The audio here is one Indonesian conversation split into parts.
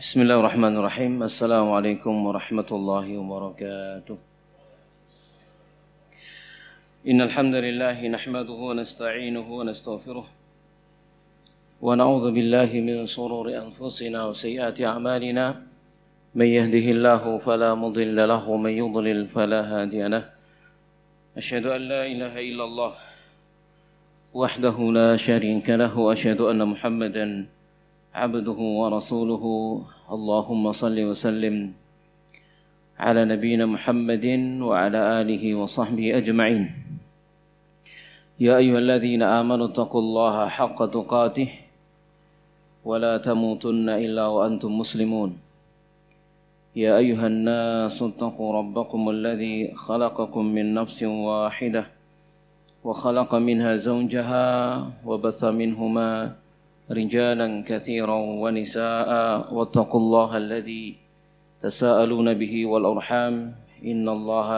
Bismillahirrahmanirrahim. Assalamualaikum warahmatullahi wabarakatuh. Innal hamdalillah nahmaduhu wa nasta'inuhu wa nastaghfiruh wa na'udzu billahi min shururi anfusina wa sayyiati a'malina. May yahdihillahu fala mudilla lahu wa may yudlil fala hadiya lahu. Asyhadu an la ilaha illallah wahdahu la syarika lahu wa asyhadu anna Muhammadan abduhu wa rasuluhu. Allahumma salli wa sallim ala nabiyyina Muhammadin wa ala alihi wa sahbihi ajma'in. Ya ayyuhalladzina amanu taqullaha haqqa tuqatih wa la tamutunna illa wa antum muslimun. Ya ayyuhan nasu taqu rabbakum alladzi khalaqakum min nafsin wahidah wa khalaqa minha zawjaha wa batha minhuma رجالا كثيرا ونساء واتقوا الله الذي تساءلون به والأرحام إن الله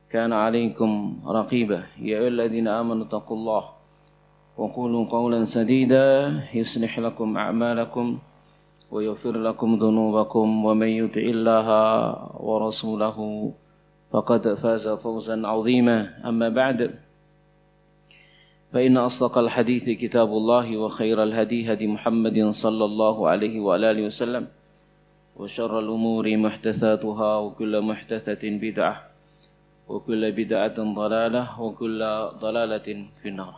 كان عليكم رقيبا يا أيها الذين آمنوا اتقوا الله وقولوا قولا سديدا يصلح لكم أعمالكم ويغفر لكم ذنوبكم ومن يطع الله ورسوله فقد فاز فوزا عظيما أما بعد فإن أصدق الحديث كتاب الله وخير الهدي هدي محمد صلى الله عليه وآله وسلم وشر الأمور محدثاتها وكل محدثة بدعة وكل بدعة ضلالة وكل ضلالة في النار.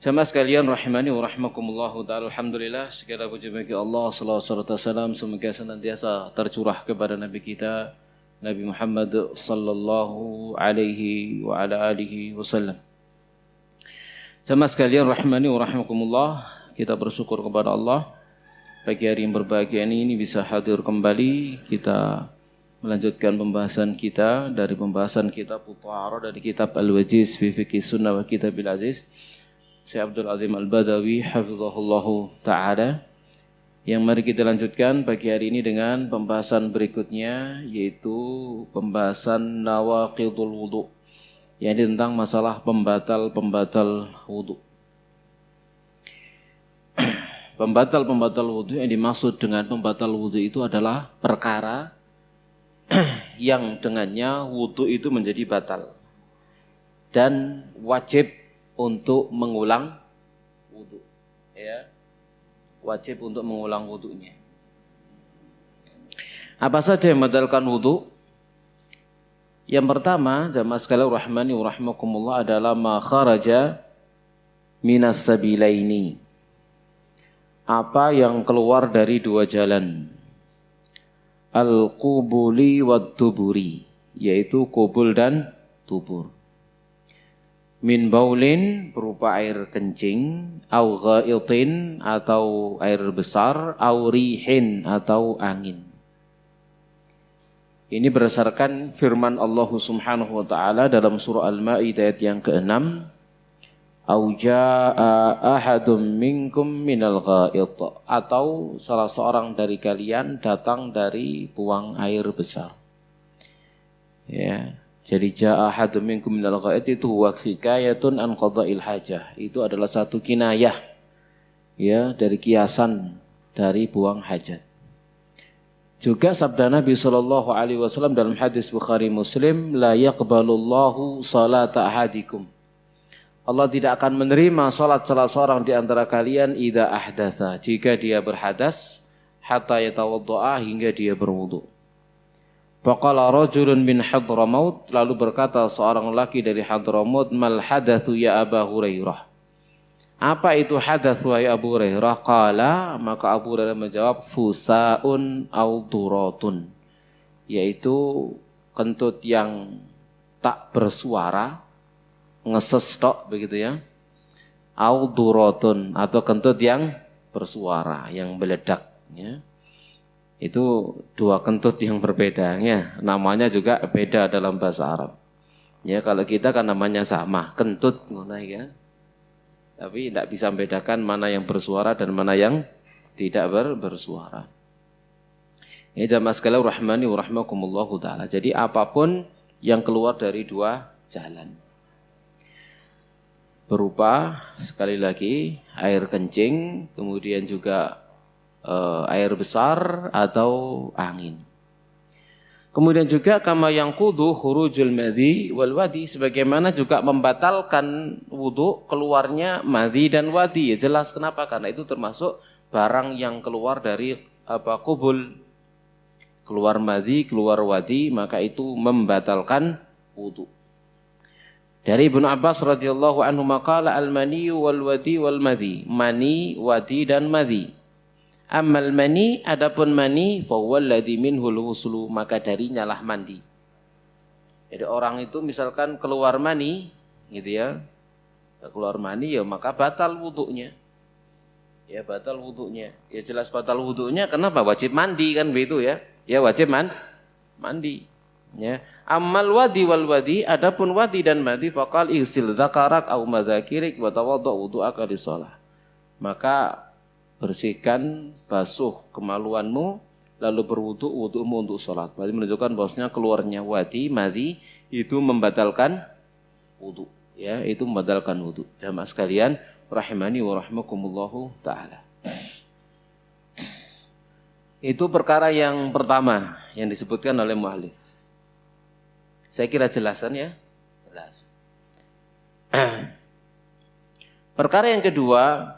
Jamaah sekalian rahimani wa rahimakumullah ta'ala. Alhamdulillah, segala puji bagi Allah, salawat serta salam semoga senantiasa tercurah kepada Nabi kita Nabi Muhammad sallallahu alaihi wa ala alihi wasallam. Jamaah sekalian rahimani wa rahimakumullah, kita bersyukur kepada Allah pagi hari yang berbahagia ini bisa hadir kembali. Kita melanjutkan pembahasan kita dari pembahasan kitab Thaharah dari kitab Al-Wajiz fi Fiqh Sunnah wa Kitabil Aziz Syekh Abdul Azim Al-Badawi hafizahullahu ta'ala, yang mari kita lanjutkan pagi hari ini dengan pembahasan berikutnya, yaitu pembahasan nawaqidul wudu', yang tentang masalah pembatal-pembatal wudu. Pembatal-pembatal wudu yang dimaksud dengan pembatal wudu itu adalah perkara yang dengannya wudu itu menjadi batal dan wajib untuk mengulang wudu. Ya, wajib untuk mengulang wudunya. Apa saja yang membatalkan wudu? Yang pertama, jamaah sekalian rahmani wa rahimakumullah, adalah ma kharaja minas sabilaini. Apa yang keluar dari dua jalan. Al-qubuli wad tuburi, yaitu kubul dan tubur. Min baulin, berupa air kencing, au ghaitin, atau air besar, au rihin, atau angin. Ini berdasarkan firman Allah Subhanahu wa taala dalam surah Al-Maidah ayat yang ke-6, "Au jaa ahadum minkum minal ghait," atau salah seorang dari kalian datang dari buang air besar. Ya, jadi jaa ahadum minkum minal ghait itu huwa hikayatun an qada'il hajah. Itu adalah satu kinayah, ya, dari kiasan dari buang hajat. Juga sabda Nabi sallallahu alaihi wasallam dalam hadis Bukhari Muslim, la yaqbalullahu salata ahadikum. Allah tidak akan menerima salat salah seorang di antara kalian idza ahdatsa, jika dia berhadas, hatta yatawaddaa, hingga dia berwudu. Faqala rajulun min Hadramaut, lalu berkata seorang laki dari Hadramaut, mal hadatsu ya Aba Hurairah. Apa itu hadas wahai Abu Hurairah? Qala, maka Abu Hurairah menjawab, fusaun au duratun, yaitu kentut yang tak bersuara, ngeses tok begitu ya. Au duratun, atau kentut yang bersuara, yang meledak ya. Itu dua kentut yang berbeda ya. Namanya juga beda dalam bahasa Arab. Ya, kalau kita kan namanya sama, kentut ngono ya. Tapi tidak bisa membedakan mana yang bersuara dan mana yang tidak bersuara. Ini jamaah sekalian rahmani wa rahimakumullahu ta'ala. Jadi apapun yang keluar dari dua jalan. Berupa sekali lagi air kencing, kemudian juga air besar atau angin. Kemudian juga kama yang kudu khurujul madhi wal wadi, sebagaimana juga membatalkan wudu keluarnya madhi dan wadi. Ya jelas kenapa? Karena itu termasuk barang yang keluar dari kubul. Keluar madhi, keluar wadi, maka itu membatalkan wudu. Dari Ibnu Abbas radhiyallahu anhu maqala al-mani wal wadi wal madhi. Mani, wadi dan madhi. Amal mani, adapun mani, fawalladhi minhul wuslu, maka darinya lah mandi. Jadi orang itu misalkan keluar mani, gitu ya, keluar mani ya maka batal wudunya. Ya batal wudunya. Ya jelas batal wudunya. Kenapa? Wajib mandi kan begitu ya. Ya wajib mandi. Ya. Amal wadi wal wadi, adapun wadi dan madi, faqal igsil dzakarak au madzakirik wa tawaddu wudu'aka lis-shalah. Maka bersihkan, basuh kemaluanmu, lalu berwudu, wudu'mu untuk sholat. Berarti menunjukkan bahwasanya keluarnya wadi, madhi itu membatalkan wudu. Ya, itu membatalkan wudu. Jamaah sekalian, rahimani wa rahimakumullahu ta'ala. Itu perkara yang pertama yang disebutkan oleh mu'allif. Saya kira jelasan ya? Jelas. Perkara yang kedua,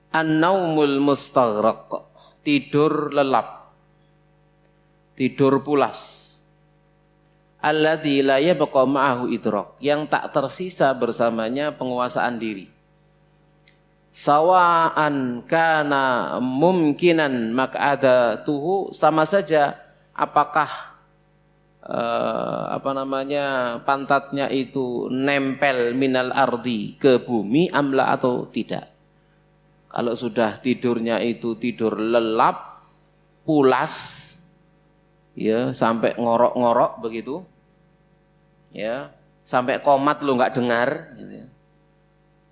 an-naumul mustaghraq, tidur lelap, tidur pulas. Alladzi la yabqa ma'ahu idrak, yang tak tersisa bersamanya penguasaan diri. Sawa'an kana mumkinan maq'adatuhu, sama saja apakah pantatnya itu nempel minal ardi ke bumi amla atau tidak. Kalau sudah tidurnya itu tidur lelap, pulas, ya sampai ngorok-ngorok begitu, ya sampai komat lo nggak dengar, gitu ya.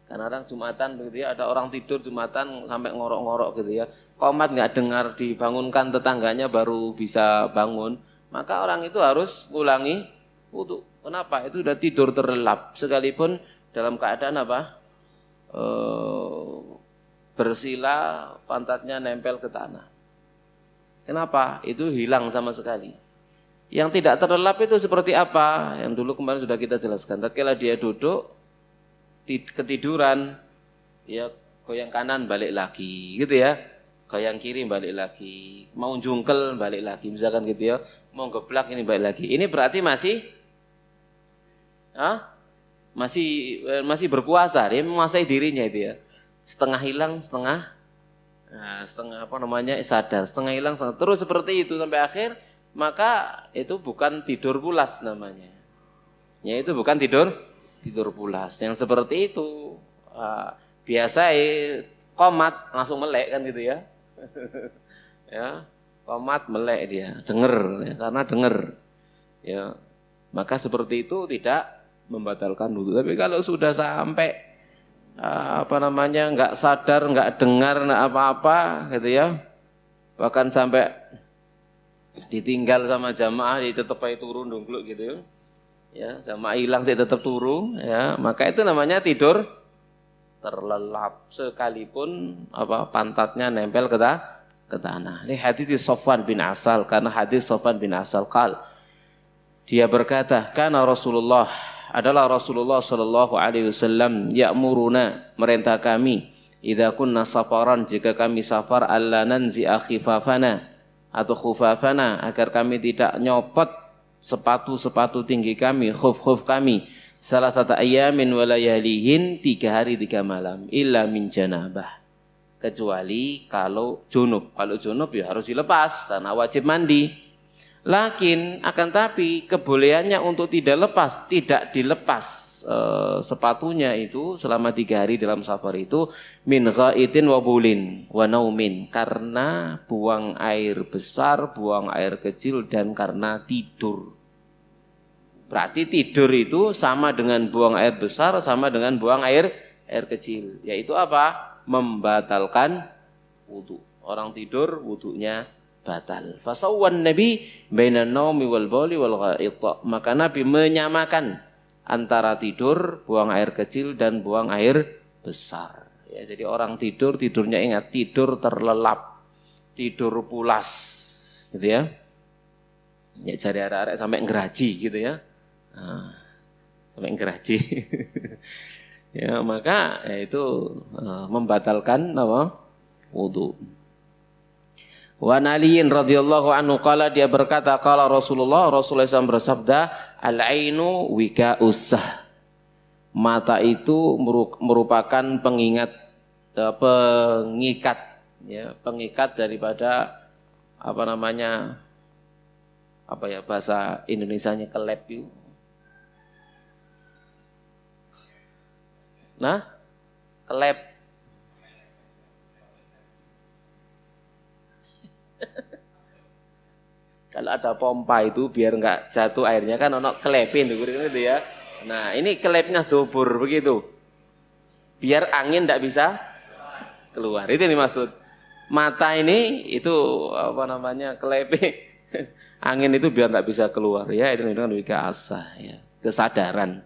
Karena orang Jumatan begitu ya, ada orang tidur Jumatan sampai ngorok-ngorok gitu ya, komat nggak dengar, dibangunkan tetangganya baru bisa bangun, maka orang itu harus ulangi wudu. Kenapa? Itu sudah tidur terlelap, sekalipun dalam keadaan apa? Bersila, pantatnya nempel ke tanah. Kenapa? Itu hilang sama sekali. Yang tidak terlelap itu seperti apa? Yang dulu kemarin sudah kita jelaskan. Tatkala dia duduk, ketiduran, ya goyang kanan balik lagi, gitu ya. Goyang kiri balik lagi. Mau jungkel balik lagi, misalkan gitu ya. Mau geblak ini balik lagi. Ini berarti masih berpuasa. Dia menguasai dirinya itu ya. Setengah hilang, setengah sadar, setengah hilang, setengah terus seperti itu sampai akhir, maka itu bukan tidur pulas namanya. Ya itu bukan tidur pulas. Yang seperti itu biasa komat langsung melek kan gitu ya. Ya, komat melek dia, denger ya, karena denger. Ya. Maka seperti itu tidak membatalkan wudu. Tapi kalau sudah sampai nggak sadar, nggak dengar, nggak apa-apa gitu ya, bahkan sampai ditinggal sama jamaah dia tetap aja turun dongkluk gitu ya, jamaah hilang sih tetap turun ya, maka itu namanya tidur terlelap sekalipun pantatnya nempel ke tanah. Ini hadits Sofwan bin Asal, karena hadis Sofwan bin Asal dia berkata, kana Rasulullah, adalah Rasulullah sallallahu alaihi wasallam, ya'muruna, merintah kami, idza kunna safaran, jika kami safar, alla nanzi'a khifafana atau khufafana, agar kami tidak nyopot sepatu-sepatu tinggi kami, khuf-khuf kami, salasata ayamin wa layalihin, 3 hari 3 malam, illa min janabah, kecuali kalau junub. Kalau junub ya harus dilepas karena wajib mandi. Lakin akan tapi kebolehannya untuk tidak dilepas sepatunya itu selama 3 hari dalam safar itu, min ghaitin wa bulin wa naumin, karena buang air besar, buang air kecil, dan karena tidur. Berarti tidur itu sama dengan buang air besar, sama dengan buang air kecil. Yaitu apa? Membatalkan wudu. Orang tidur wudunya batal. Fasawwan Nabi bainan naumi wal bauli wal ghait. Maka Nabi menyamakan antara tidur, buang air kecil, dan buang air besar. Ya, jadi orang tidurnya ingat, tidur terlelap. tidur pulas gitu ya. Ya cari arek-arek sampai ngeraji gitu ya. Nah, sampai ngeraji. Ya maka ya itu membatalkan apa? Wudu. Wa Aliin radhiyallahu anhu qala dia berkata qala Rasulullah SAW bersabda al-ainu wika'usah. Mata itu merupakan pengikat ya, pengikat daripada bahasa Indonesianya kelep itu. Nah, kelep. Kalau ada pompa itu biar enggak jatuh airnya kan ono kelepin gitu ya. Nah, ini kelepnya dobur begitu. Biar angin enggak bisa keluar. Itu yang dimaksud. Mata ini itu kelepe. Angin itu biar enggak bisa keluar ya. Itu namanya wika asah ya. Kesadaran.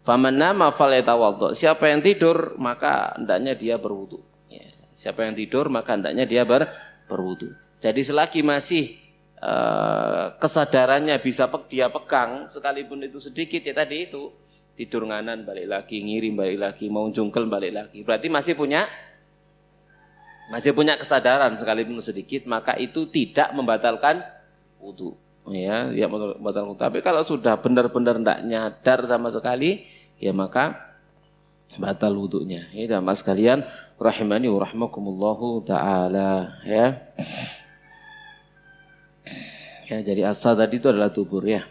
Faman nama falyatawaddo. Siapa yang tidur maka hendaknya dia berwudu. Ya. Siapa yang tidur maka hendaknya dia berwudu. Jadi selagi masih kesadarannya bisa dia pegang sekalipun itu sedikit ya tadi itu tidur nganan balik lagi ngirim balik lagi mau jungkel balik lagi berarti masih punya kesadaran sekalipun sedikit maka itu tidak membatalkan wudu ya membatalkan wudu. Tapi kalau sudah benar-benar tidak nyadar sama sekali ya maka batal wudunya ya jamaah sekalian rahimani wa rahimakumullahu taala ya. Ya, jadi asal tadi itu adalah tubur ya.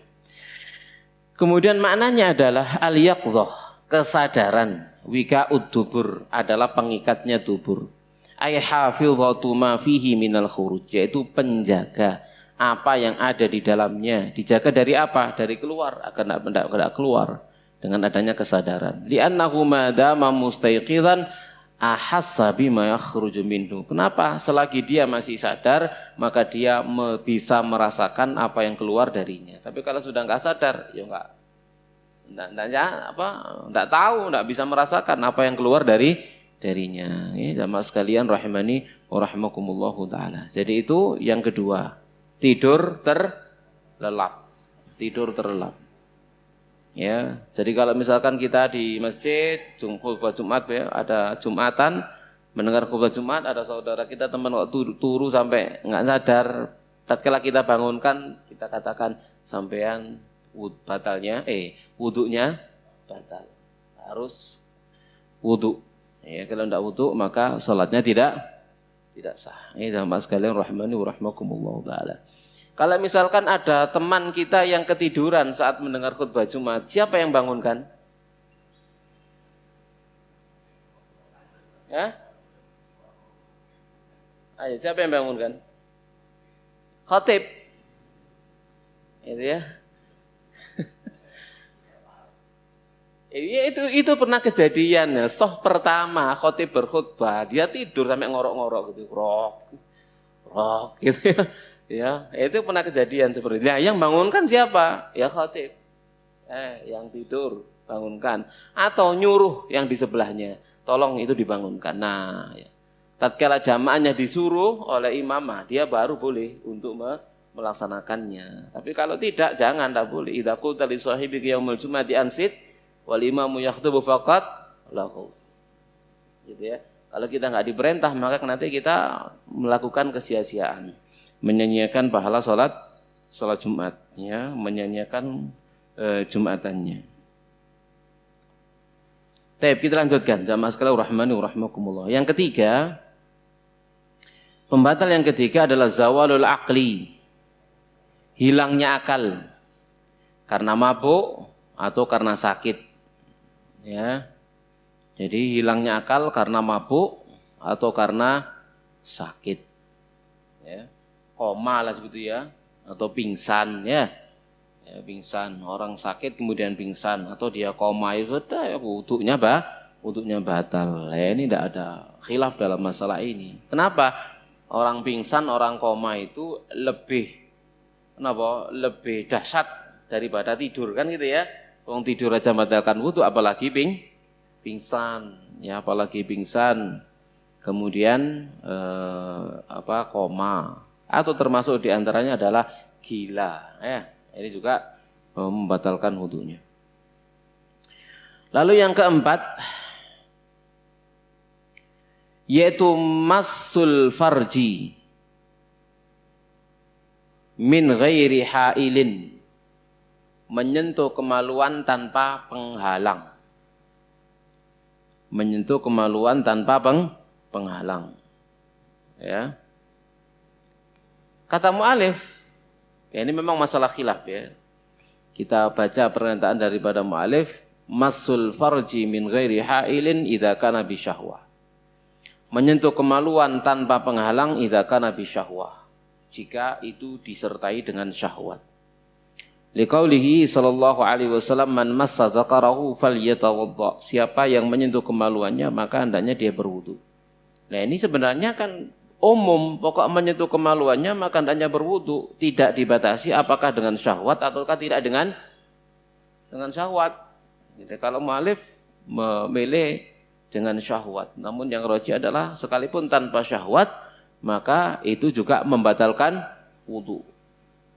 Kemudian maknanya adalah al-yaqdhah, kesadaran. Wika'ud dubur adalah pengikatnya tubur. Ay hafizatu ma fihi minal khuruj, yaitu penjaga apa yang ada di dalamnya. Dijaga dari apa? Dari keluar, agar tidak keluar dengan adanya kesadaran. Li'annahu ma dama mustayqidan ahassa bima yakhruju minhu. Kenapa? Selagi dia masih sadar, maka dia bisa merasakan apa yang keluar darinya. Tapi kalau sudah enggak sadar, ya enggak tahu, enggak bisa merasakan apa yang keluar darinya. Ya, jamaah sekalian rahimani wa rahimakumullahu taala. Jadi itu yang kedua, tidur terlelap. Ya, jadi kalau misalkan kita di masjid khutbah Jumat ya, ada Jumatan mendengar khutbah Jumat, ada saudara kita teman waktu turu sampai enggak sadar, tatkala kita bangunkan kita katakan sampean wudunya batal. Harus wudu. Ya, kalau enggak wudu maka salatnya tidak sah. Ini jamaah sekalian rahimani wa rahimakumullah taala. Kalau misalkan ada teman kita yang ketiduran saat mendengar khutbah Jumat, siapa yang bangunkan? Ya? Ayo, siapa yang bangunkan? Khatib. Itu ya. itu pernah kejadian ya. Soh pertama khatib berkhutbah, dia tidur sampai ngorok-ngorok gitu. Rok gitu ya. Ya, itu pernah kejadian seperti itu. Nah, yang bangunkan siapa? Ya khatib. Yang tidur bangunkan atau nyuruh yang di sebelahnya, tolong itu dibangunkan. Nah, ya. Tatkala jamaahnya disuruh oleh imamah, dia baru boleh untuk melaksanakannya. Tapi kalau tidak, jangan, tak boleh. Idza qulta li sahibika yaumul jum'ati ansit wal imamu yakhutubu faqat lahu. Gitu ya. Kalau kita enggak diperintah, maka nanti kita melakukan kesia-siaan. Menyanyiakan pahala salat Jumat ya, menyanyiakan Jumatannya. Baik, kita lanjutkan jamaah sekalian rahmani wa rahimakumullah. Yang ketiga, pembatal yang ketiga adalah zawalul aqli. Hilangnya akal karena mabuk atau karena sakit. Ya. Jadi hilangnya akal karena mabuk atau karena sakit. Ya. Koma lah seperti ya, atau pingsan ya, pingsan, orang sakit kemudian pingsan atau dia koma itu sudah ya, wudunya batal. Ini tidak ada khilaf dalam masalah ini. Kenapa? Orang pingsan, orang koma itu lebih dahsyat daripada tidur kan gitu ya. Orang tidur aja membatalkan wudu, apalagi pingsan ya, apalagi pingsan. kemudian koma, atau termasuk diantaranya adalah gila. Ini juga membatalkan wudunya. Lalu yang keempat, yaitu massul farji min ghairi hailin, menyentuh kemaluan tanpa penghalang. Menyentuh kemaluan tanpa penghalang. Ya. Kata mu'alif, ini memang masalah khilaf ya. Kita baca pernyataan daripada mu'alif, massul farji min ghairi hailin idza kana bi syahwah. Menyentuh kemaluan tanpa penghalang idza kana bi syahwah, jika itu disertai dengan syahwat. Liqaulihi sallallahu alaihi wasallam, man massa dzakarahu falyatawadda. Siapa yang menyentuh kemaluannya maka hendaknya dia berwudu. Nah, ini sebenarnya kan umum, pokok menyentuh kemaluannya maka hendaknya berwudu, tidak dibatasi apakah dengan syahwat ataukah tidak dengan syahwat. Jadi kalau mu'alif memilih dengan syahwat, namun yang rajih adalah sekalipun tanpa syahwat maka itu juga membatalkan wudu.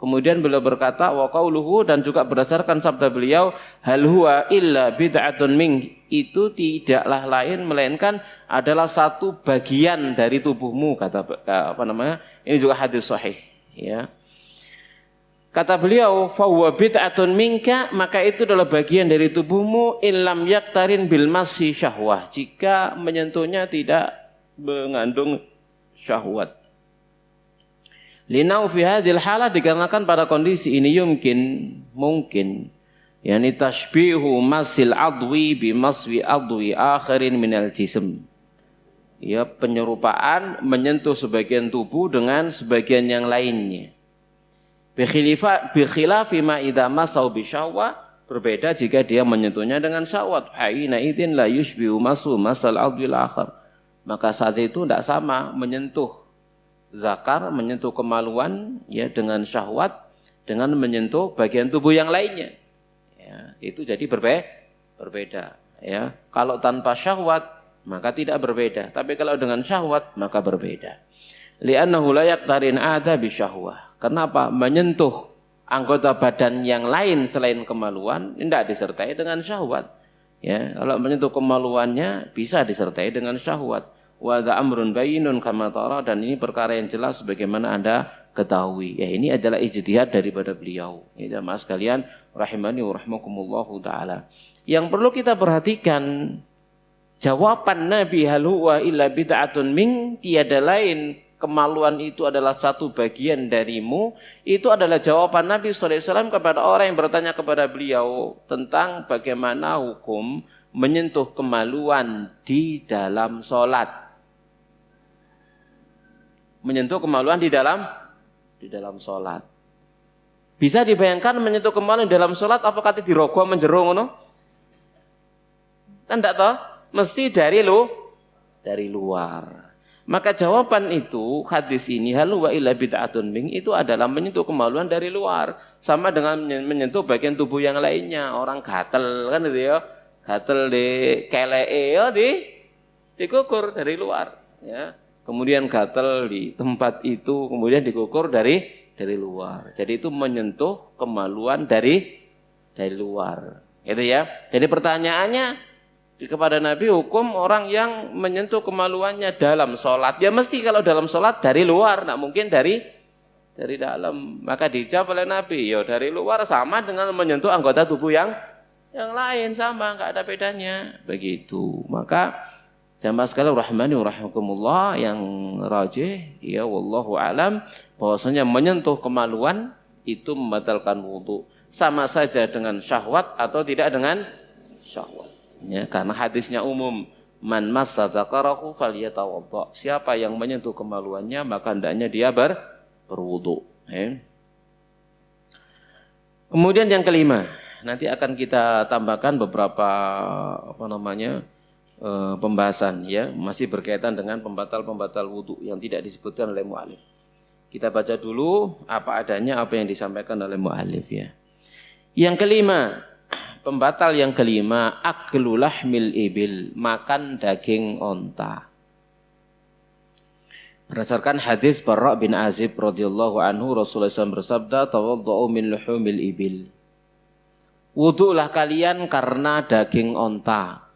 Kemudian beliau berkata, wa qauluhu, dan juga berdasarkan sabda beliau, hal huwa illa bid'atun min, itu tidaklah lain melainkan adalah satu bagian dari tubuhmu, ini juga hadis sahih ya. Kata beliau, fa huwa bid'atun minka, maka itu adalah bagian dari tubuhmu, illam yaktarin bil masyi syahwah, jika menyentuhnya tidak mengandung syahwat. Linau fi hadhil halah, dikarenakan pada kondisi ini mungkin yani tashbihu masil adwi bi maswi adwi akharin minal jism. Ya, penyerupaan menyentuh sebagian tubuh dengan sebagian yang lainnya. Bi khilafi ma idza masau bi syahwa, berbeda jika dia menyentuhnya dengan syahwat. Haina idzin la yushbihu masu masal adwi akhar. Maka saat itu tidak sama menyentuh zakar, menyentuh kemaluan ya dengan syahwat dengan menyentuh bagian tubuh yang lainnya. Ya, itu jadi berbeda ya. Kalau tanpa syahwat maka tidak berbeda, tapi kalau dengan syahwat maka berbeda. Li'annahu la yaqtarin ada bi syahwah. Kenapa? Menyentuh anggota badan yang lain selain kemaluan tidak disertai dengan syahwat. Ya, kalau menyentuh kemaluannya bisa disertai dengan syahwat. Wa amrun bayyinun kama tara, dan ini perkara yang jelas sebagaimana Anda ketahui. Ya, ini adalah ijtihad daripada beliau. Ya, jemaah sekalian rahimani wa rahimakumullahu taala. Yang perlu kita perhatikan, jawaban Nabi hal huwa illa bid'atun min, tiada lain kemaluan itu adalah satu bagian darimu, itu adalah jawaban Nabi sallallahu alaihi wasallam kepada orang yang bertanya kepada beliau tentang bagaimana hukum menyentuh kemaluan di dalam salat. Menyentuh kemaluan di dalam salat. Bisa dibayangkan menyentuh kemaluan di dalam salat apakah dirogoh menjero ngono? Kan enggak toh? Mesti dari luar. Maka jawaban itu hadis ini hal huwa illa bid'atun min, itu adalah menyentuh kemaluan dari luar, sama dengan menyentuh bagian tubuh yang lainnya. Orang gatel kan itu ya. Gatel di keleke ya dikukur dari luar ya. Kemudian gatel di tempat itu kemudian dikukur dari luar. Jadi itu menyentuh kemaluan dari luar. Gitu ya. Jadi pertanyaannya kepada Nabi, hukum orang yang menyentuh kemaluannya dalam sholat. Ya mesti kalau dalam sholat dari luar, tidak mungkin dari dalam. Maka dijawab oleh Nabi, ya dari luar sama dengan menyentuh anggota tubuh yang lain, sama, nggak ada bedanya. Begitu. Maka jamaah sekalian rahimani wa rahimakumullah, yang rajih ya wallahu alam bahwasanya menyentuh kemaluan itu membatalkan wudu, sama saja dengan syahwat atau tidak dengan syahwat. Ya, karena hadisnya umum, man massa dzakarahu falyatawadda. Siapa yang menyentuh kemaluannya maka hendaknya dia berwudu. Ya. Kemudian yang kelima, nanti akan kita tambahkan beberapa pembahasan ya, masih berkaitan dengan pembatal wudu yang tidak disebutkan oleh mu'alif. Kita baca dulu apa adanya apa yang disampaikan oleh mu'alif ya. Yang kelima, pembatal yang kelima, aklu lahmil ibil, makan daging onta. Berdasarkan hadis Barra bin Azib radhiyallahu anhu, Rasulullah SAW bersabda, "Tawaddu'u min luhumil ibil." Wudu'lah kalian karena daging onta.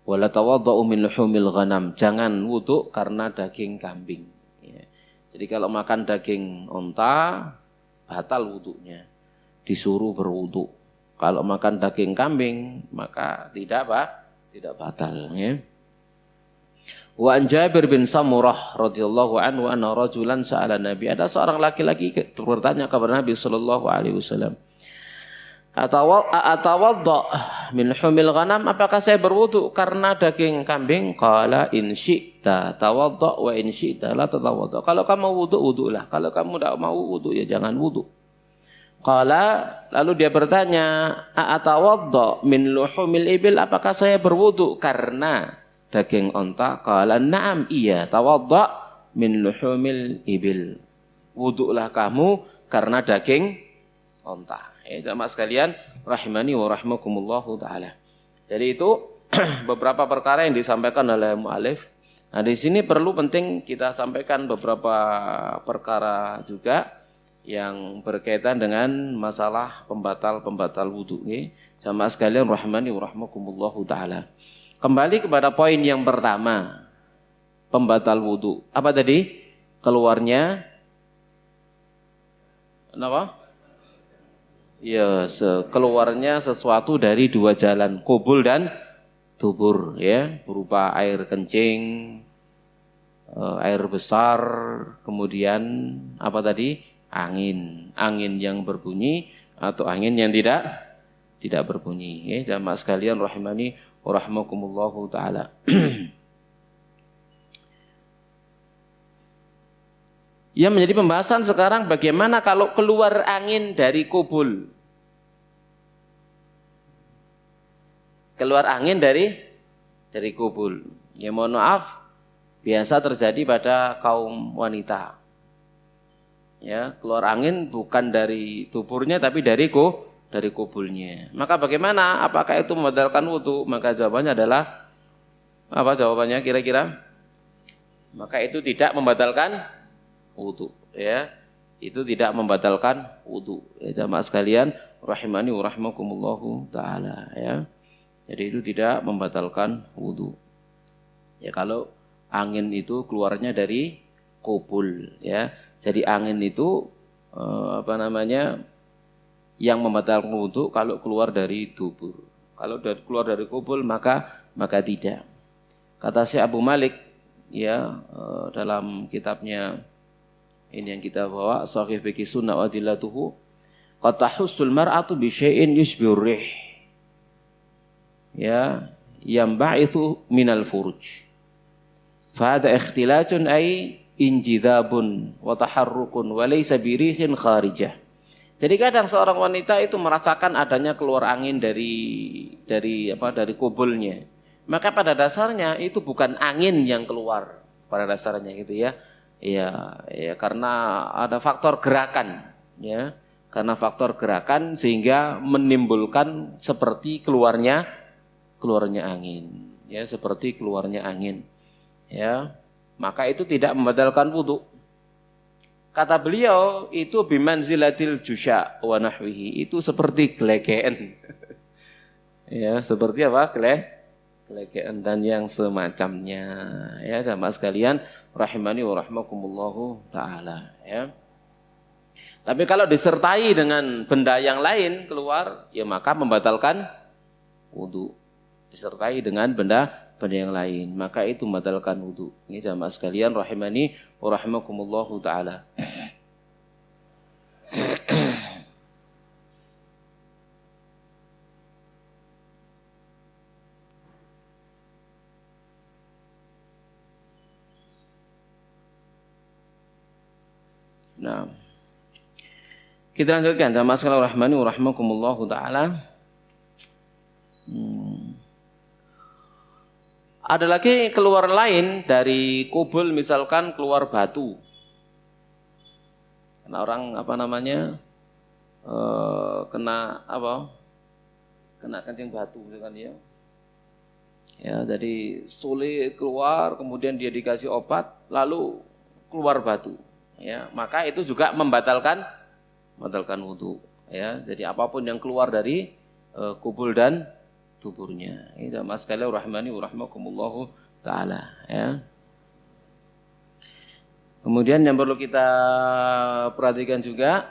Wala tawaddu'u min luhumil ghanam. Jangan wudu' karena daging kambing. Ya. Jadi kalau makan daging onta, batal wudu'nya. Disuruh berwudu'. Kalau makan daging kambing, maka tidak batal. Ya. Wa an Jabir bin Samurah radhiyallahu anhu anna rajulan sa'ala Nabi. Ada seorang laki-laki bertanya kepada Nabi sallallahu alaihi wasallam. Atawadda min humil ghanam, apakah saya berwudu karena daging kambing? Qala in syi'ta tawadda wa in syi'ta la tatawadda. Kalau kamu wudu, wudulah. Kalau kamu tidak mau wudu, ya jangan wudu. Qala, lalu dia bertanya, atawadda min luhumil ibil, apakah saya berwudu karena daging onta? Qala na'am, iya, tawadda min luhumil ibil. Wudulah kamu karena daging onta. Ya, jamaah sekalian, rahimani wa rahimakumullahu ta'ala. Jadi itu beberapa perkara yang disampaikan oleh mu'alif. Nah, di sini perlu penting kita sampaikan beberapa perkara juga yang berkaitan dengan masalah pembatal wudu. Ya. Jamaah sekalian, rahimani wa rahimakumullahu ta'ala. Kembali kepada poin yang pertama, pembatal wudu. Apa tadi? Keluarnya apa? Ya, keluarnya sesuatu dari dua jalan, kubul dan dubur, ya, berupa air kencing, air besar, kemudian apa tadi? Angin yang berbunyi atau angin yang tidak berbunyi. Ya, jamaah sekalian rahimani wa rahimakumullahu taala. Yang menjadi pembahasan sekarang bagaimana kalau keluar angin dari kubul. Keluar angin dari kubul. Ya mohon maaf, biasa terjadi pada kaum wanita. Ya, keluar angin bukan dari tuburnya tapi dari kubulnya. Maka bagaimana? Apakah itu membatalkan wudu? Maka jawabannya adalah apa jawabannya kira-kira? Maka itu tidak membatalkan wudu, ya. Itu tidak membatalkan wudu. Ya, jamaah sekalian, rahimani wa rahimakumullahu taala, ya. Jadi itu tidak membatalkan wudu. Ya, kalau angin itu keluarnya dari kubul, ya. Jadi angin itu yang membatalkan wudu kalau keluar dari dubur. Kalau keluar dari kubul maka tidak. Kata Syekh Abu Malik, ya, dalam kitabnya ini yang kita bawa, Shahih Fiqh Sunnah wa Adillatuhu, qad tahussul mar'atu bi syai'in yushbihur rih. Ya, yang ba'ithu minal furuj. Fa hadha ikhtilajun ay injidhabun wa taharrukun wa laysa birihin kharijah. Jadi kadang seorang wanita itu merasakan adanya keluar angin dari kubulnya. Maka pada dasarnya itu bukan angin yang keluar pada dasarnya gitu, ya. Ya, karena ada faktor gerakan, ya. Karena faktor gerakan sehingga menimbulkan seperti keluarnya angin, ya, seperti keluarnya angin, ya. Maka itu tidak membatalkan wudu. Kata beliau itu bimanzilatil jusya wa nahwihi, itu seperti gelegean. Ya, seperti apa? Gelegean dan yang semacamnya, ya, jamaah sekalian rahimani wa rahimakumullahu taala, ya. Tapi kalau disertai dengan benda yang lain keluar, ya maka membatalkan wudu. Disertai dengan benda yang lain, maka itu membatalkan wudu. Ini jamaah sekalian rahimani wa rahimakumullahu taala. Nah, kita lanjutkan jamaah sekalian rahimani wa rahimakumullahu taala. Ada lagi keluar lain dari kubul, misalkan keluar batu. Karena orang kena kencing batu, kan, ya. Ya, jadi sulit keluar, kemudian dia dikasih obat, lalu keluar batu. Ya, maka itu juga membatalkan wudu. Ya, jadi apapun yang keluar dari kubul dan tuburnya. Ini mas sekalian rahmani wa rahmakumullahu taala. Ya. Kemudian yang perlu kita perhatikan juga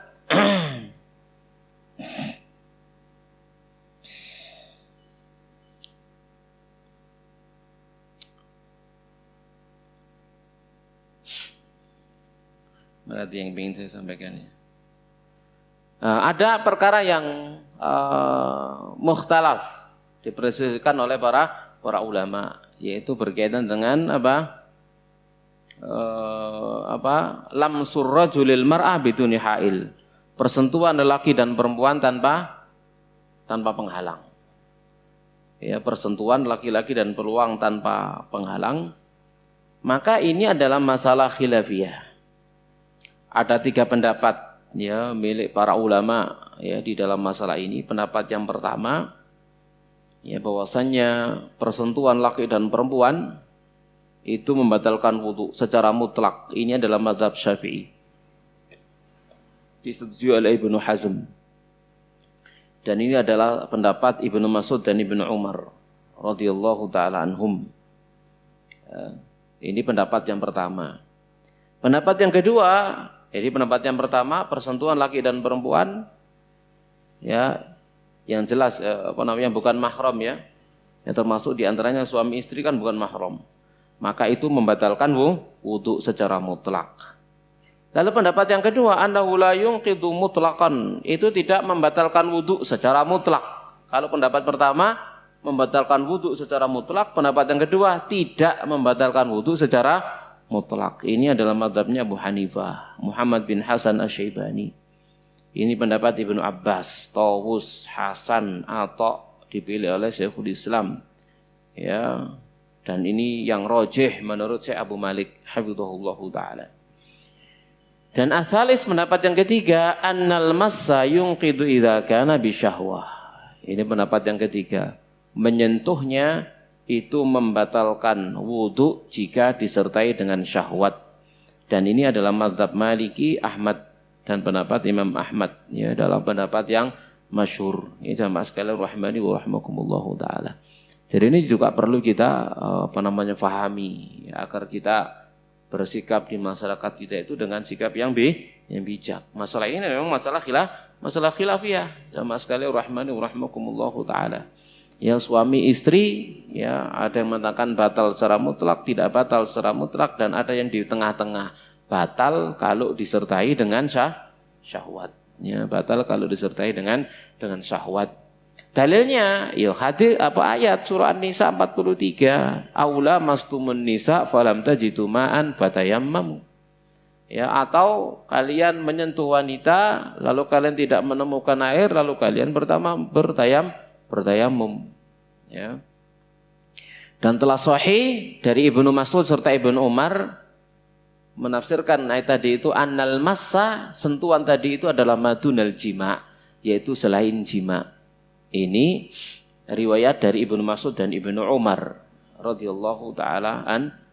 berarti yang ingin saya sampaikan ya. Ada perkara yang mukhtalaf diperselisihkan oleh para ulama, yaitu berkaitan dengan lamsur rajulil mar'ah biduni hail, persentuhan lelaki dan perempuan tanpa penghalang. Ya, persentuhan laki-laki dan perempuan tanpa penghalang. Maka ini adalah masalah khilafiyah. Ada 3 pendapat ya milik para ulama ya di dalam masalah ini. Pendapat yang pertama ya bahwasannya persentuhan laki dan perempuan itu membatalkan wudu secara mutlak. Ini adalah mazhab Syafi'i. Disetujui oleh Ibnu Hazm. Dan ini adalah pendapat Ibnu Mas'ud dan Ibnu Umar radhiyallahu taala anhum. Ya, ini pendapat yang pertama. Pendapat yang kedua, jadi pendapat yang pertama persentuhan laki dan perempuan ya yang jelas bukan mahram ya. Yang termasuk diantaranya suami istri kan bukan mahram. Maka itu membatalkan wudu secara mutlak. Lalu pendapat yang kedua, annahu la yunqidu mutlaqan, itu tidak membatalkan wudu secara mutlak. Kalau pendapat pertama membatalkan wudu secara mutlak, pendapat yang kedua tidak membatalkan wudu secara mutlak. Ini adalah mazhabnya Abu Hanifah, Muhammad bin Hasan Asy-Syaibani. Ini pendapat Ibnu Abbas, Tawus, Hasan, Atha dipilih oleh Syekhul Islam. Ya. Dan ini yang rajih menurut Syekh Abu Malik hafizahullahu taala. Dan asalis pendapat yang ketiga, annal massa yunqidu idza kana bisyahwah. Ini pendapat yang ketiga, menyentuhnya itu membatalkan wudu jika disertai dengan syahwat. Dan ini adalah mazhab Maliki, Ahmad dan pendapat Imam Ahmad ya dalam pendapat yang masyhur. Ini jamaah sekalian rahimani wa rahmakumullahu taala. Jadi ini juga perlu kita fahami ya, agar kita bersikap di masyarakat kita itu dengan sikap yang bijak. Masalah ini memang masalah khilafiyah. Jamaah sekalian rahimani wa rahmakumullahu taala. Ya suami istri ya ada yang mengatakan batal secara mutlak, tidak batal secara mutlak, dan ada yang di tengah-tengah. Batal kalau disertai dengan syahwat. Ya, batal kalau disertai dengan syahwat. Dalilnya ya hadis ayat surah An-Nisa 43, aula mastumun nisa falam tajidu ma'an fatayammamu. Ya, atau kalian menyentuh wanita lalu kalian tidak menemukan air lalu kalian bertayamum. Ya. Dan telah sahih dari Ibnu Mas'ud serta Ibnu Umar menafsirkan ayat tadi itu annal massa, sentuhan tadi itu adalah madunal jima, yaitu selain jima. Ini riwayat dari Ibnu Mas'ud dan Ibnu Umar radhiyallahu taala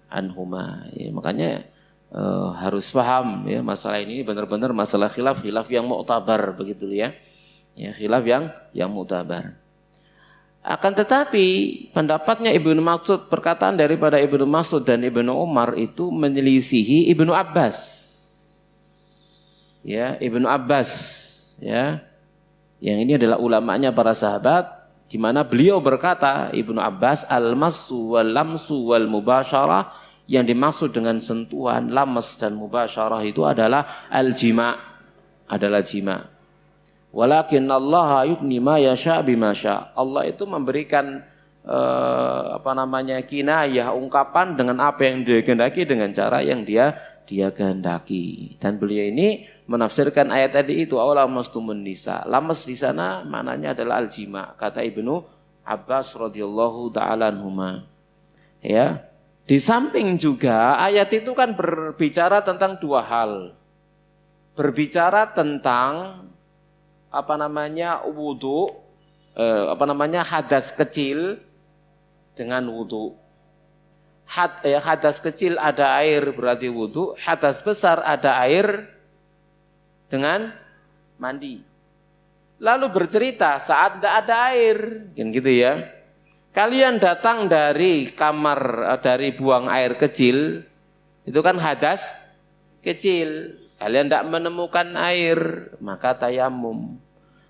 anhuma. Ya, makanya harus paham ya masalah ini benar-benar masalah khilaf yang mu'tabar begitu ya. Ya, khilaf yang mu'tabar. Akan tetapi pendapatnya Ibnu Mas'ud, perkataan daripada Ibnu Mas'ud dan Ibnu Umar itu menyelisihi Ibnu Abbas. Ya, Ibnu Abbas ya. Yang ini adalah ulamanya para sahabat, di mana beliau berkata, Ibnu Abbas, al-massu wal lamsu wal mubasyarah, yang dimaksud dengan sentuhan, lamas dan mubasyarah itu adalah al-jima', adalah jima'. Walakin Allah yubni ma yasha bima sya. Allah itu memberikan kinayah, ungkapan dengan apa yang dia kehendaki dengan cara yang dia kehendaki. Dan beliau ini menafsirkan ayat tadi itu awla mastumun nisa. Lamas di sana maknanya adalah al-jima, kata Ibnu Abbas radhiyallahu taala anhuma. Ya. Di samping juga ayat itu kan berbicara tentang 2 hal. Berbicara tentang wudu, hadas kecil dengan wudu. Hadas kecil ada air berarti wudu, hadas besar ada air dengan mandi. Lalu bercerita saat tidak ada air, kan gitu ya. Kalian datang dari kamar, dari buang air kecil, itu kan hadas kecil. Kalian tidak menemukan air, maka tayamum.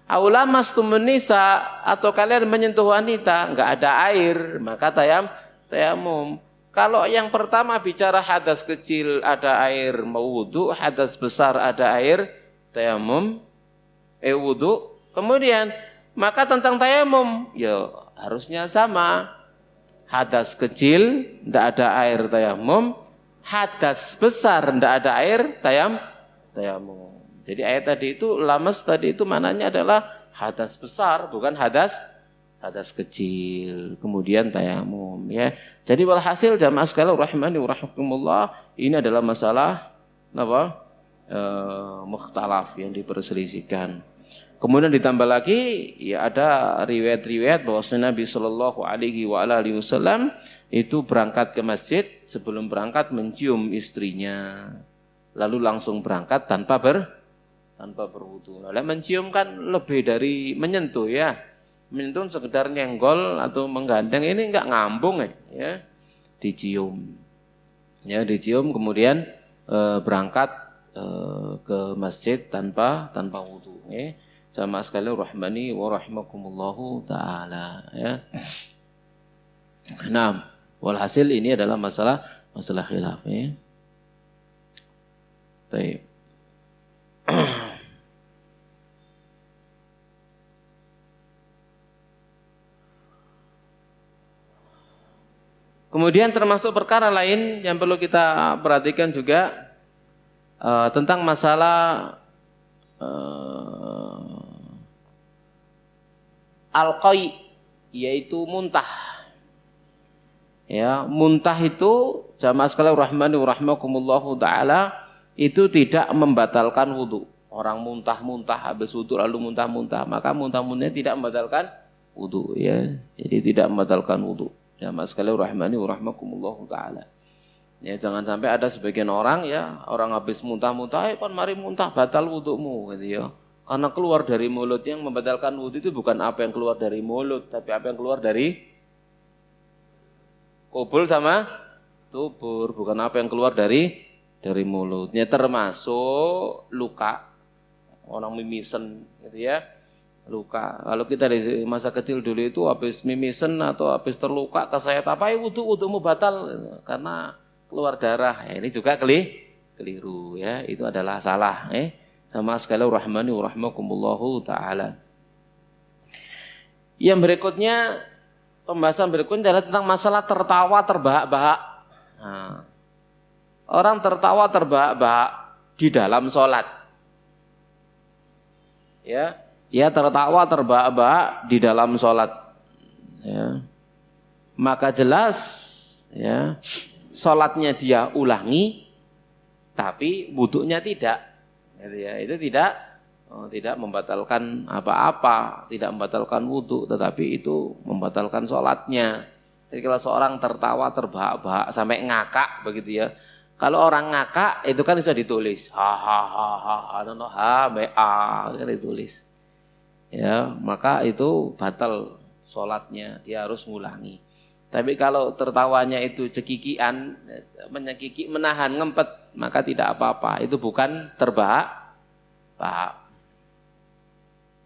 Aula mastumun nisa, atau kalian menyentuh wanita, enggak ada air, maka tayamum. Kalau yang pertama bicara hadas kecil ada air mau wudu, hadas besar ada air tayamum, wudu. Kemudian maka tentang tayamum, ya harusnya sama. Hadas kecil tidak ada air tayamum, hadas besar tidak ada air tayamum. Jadi ayat tadi itu lamas tadi itu mananya adalah hadas besar bukan hadas kecil, kemudian tayamum ya. Jadi walhasil jamaah sekalian rahimani wa rahimakumullah, ini adalah masalah mukhtalaf yang diperselisihkan. Kemudian ditambah lagi ya ada riwayat-riwayat bahwa Nabi sallallahu alaihi wasallam itu berangkat ke masjid, sebelum berangkat mencium istrinya. Lalu langsung berangkat tanpa berwudu. Nah, mencium kan lebih dari menyentuh ya. Menyentuh sekedar nyenggol atau menggandeng, ini enggak ngambung ya. Dicium. Ya, dicium kemudian berangkat ke masjid tanpa wudu ya. Jamaah sekalian rahmani wa rahimakumullahu taala ya. Nah, walhasil ini adalah masalah khilaf ya. Baik. Kemudian termasuk perkara lain yang perlu kita perhatikan juga tentang masalah al-qai, yaitu muntah. Ya, muntah itu jamaah sekalian rahmani wa rahimakumullahu taala itu tidak membatalkan wudu. Orang muntah-muntah habis wudu lalu muntah-muntah, maka muntah-muntahnya tidak membatalkan wudu ya. Jadi tidak membatalkan wudu. Jamaah sekalian rahmani wa rahimakumullahu taala. Ya, jangan sampai ada sebagian orang ya, orang habis muntah-muntah, "Pan mari muntah batal wudumu," gitu ya. Karena keluar dari mulut, yang membatalkan wudu itu bukan apa yang keluar dari mulut, tapi apa yang keluar dari kubul sama tubur, bukan apa yang keluar dari mulutnya, termasuk luka. Orang mimisen gitu ya. Luka. Kalau kita di masa kecil dulu itu habis mimisen atau habis terluka kesayat apa, wudumu batal karena keluar darah. Ya, ini juga keliru ya. Itu adalah salah sama sekalian rahmani wa rahimakumullahu taala. Yang berikutnya, pembahasan berikutnya adalah tentang masalah tertawa terbahak-bahak. Nah, orang tertawa terbahak-bahak di dalam sholat. Ya tertawa terbahak-bahak di dalam sholat. Ya. Maka jelas ya, sholatnya dia ulangi, tapi wudunya tidak. Itu tidak membatalkan apa-apa, tidak membatalkan wudu, tetapi itu membatalkan sholatnya. Jadi kalau seorang tertawa terbahak-bahak sampai ngakak begitu ya. Kalau orang ngakak itu kan bisa ditulis kan ditulis. Ya, maka itu batal sholatnya, dia harus ngulangi. Tapi kalau tertawanya itu cekikian, menyekiki, menahan, ngempet, maka tidak apa-apa. Itu bukan terbahak-bahak.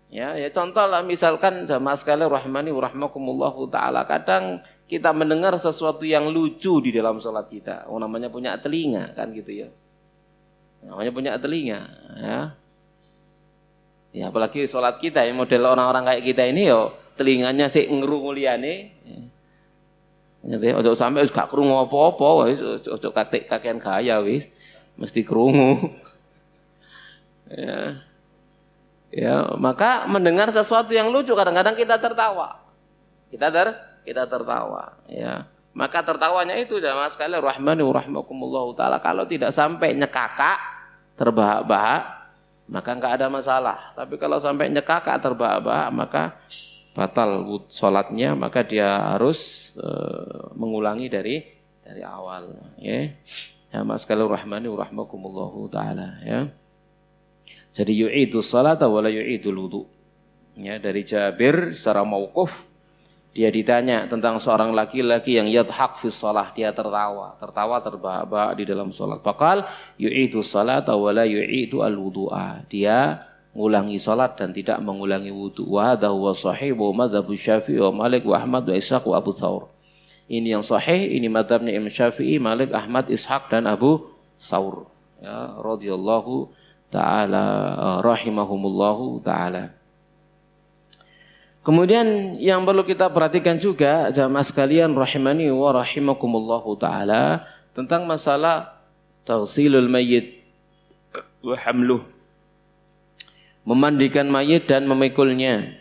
Ya, contoh lah misalkan jamaah sekalian rahimani wa rahimakumullahu taala, kadang kita mendengar sesuatu yang lucu di dalam sholat kita. Namanya punya telinga kan gitu ya. Namanya punya telinga ya. Ya apalagi sholat kita ya, model orang-orang kayak kita ini yo telinganya sik ngrungu liyane. Ya ojo sampe wis gak krungu apa-apa wis ojo kakean gaya wis mesti krungu. Ya, maka mendengar sesuatu yang lucu kadang-kadang kita tertawa. Kita tertawa ya. Maka tertawanya itu jamaah sekalian rahmani wa rahimakumullahu taala kalau tidak sampai nyekakak, terbahak-bahak, maka enggak ada masalah. Tapi kalau sampai nyekakak terbahak-bahak, maka batal sholatnya, maka dia harus mengulangi dari awal. Ya, ya mas sekalian rahmani wa rahmakumullahu taala. Ya, jadi yu'idu sholata wa la yu'idul wudu. Ya, dari Jabir secara mauquf, dia ditanya tentang seorang laki-laki yang yadhak fi shalah, dia tertawa terbahak-bahak di dalam salat. Faqal yu'idu sholata wa la yu'idu al-wudu'a. Dia mengulangi salat dan tidak mengulangi wudu. Wa hadha huwa sahihu madzhab Syafi'i wa Malik wa Ahmad wa Ishaq wa Abu Thawr. Ini yang sahih, ini mazhabnya Imam Syafi'i, Malik, Ahmad, Ishaq dan Abu Thawr. Ya, radhiyallahu taala rahimahumullahu taala. Kemudian yang perlu kita perhatikan juga jamaah sekalian rahimani wa rahimakumullahu taala tentang masalah taghsilul mayyit wa hamluh. Memandikan mayit dan memikulnya.